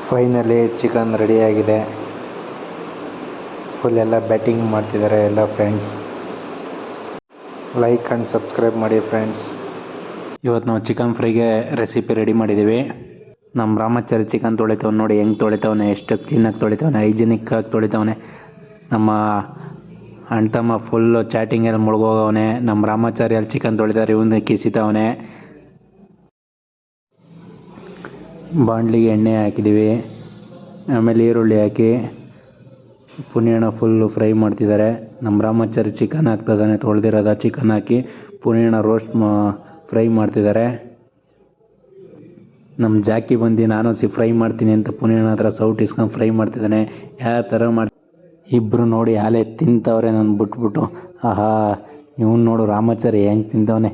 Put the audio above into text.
Finally chicken ರೆಡಿಯಾಗಿದೆ. Full ಎಲ್ಲ batting ಮಾಡ್ತಿದ್ದಾರೆ ಎಲ್ಲ ಫ್ರೆಂಡ್ಸ್. ಲೈಕ್ ಆ್ಯಂಡ್ ಸಬ್ಸ್ಕ್ರೈಬ್ ಮಾಡಿ ಫ್ರೆಂಡ್ಸ್. ಇವತ್ತು ನಾವು ಚಿಕನ್ ಫ್ರೈಗೆ ರೆಸಿಪಿ ರೆಡಿ ಮಾಡಿದ್ದೀವಿ. ನಮ್ಮ ರಾಮಾಚಾರಿ ಚಿಕನ್ ತೊಳಿತಾವ್ ನೋಡಿ, ಹೆಂಗೆ ತೊಳಿತಾವನೆ, ಎಷ್ಟು ಕ್ಲೀನಾಗಿ ತೊಳಿತಾವನೆ, ಹೈಜಿನಿಕ್ಕಾಗಿ ತೊಳಿತಾವನೆ. ನಮ್ಮ ಅಣ್ತಮ್ಮ ಫುಲ್ಲು ಚಾಟಿಂಗಲ್ಲಿ ಮುಳುಗೋಗವನೆ. ನಮ್ಮ ರಾಮಾಚಾರಿ ಅಲ್ಲಿ ಚಿಕನ್ ತೊಳಿತಾರೆ, ಇವನ್ನ ಕಿಸಿತಾವನೆ. ಬಾಣಲಿಗೆ ಎಣ್ಣೆ ಹಾಕಿದ್ದೀವಿ, ಆಮೇಲೆ ಈರುಳ್ಳಿ ಹಾಕಿ ಪುನಿಯಣ ಫುಲ್ಲು ಫ್ರೈ ಮಾಡ್ತಿದ್ದಾರೆ. ನಮ್ಮ ರಾಮಾಚಾರಿ ಚಿಕನ್ ಹಾಕ್ತಿದ್ದಾನೆ, ತೊಳೆದಿರೋದ ಚಿಕನ್ ಹಾಕಿ ಪುನಿಯಣ ರೋಸ್ಟ್ ಫ್ರೈ ಮಾಡ್ತಿದ್ದಾರೆ. ನಮ್ಮ ಜಾಕಿ ಬಂದು ನಾನು ಫ್ರೈ ಮಾಡ್ತೀನಿ ಅಂತ ಪುನಿಯಣ ಹತ್ರ ಸೌಟ್ ಇಸ್ಕೊಂಡು ಫ್ರೈ ಮಾಡ್ತಿದ್ದಾನೆ. ಯಾವ ಥರ ಇಬ್ಬರು ನೋಡಿ ಹಾಲೆ ತಿಂತವ್ರೆ, ನಾನು ಬಿಟ್ಬಿಟ್ಟು. ಆಹಾ, ಇವನು ನೋಡು ರಾಮಾಚಾರಿ ಹೆಂಗೆ ತಿಂತವನೆ.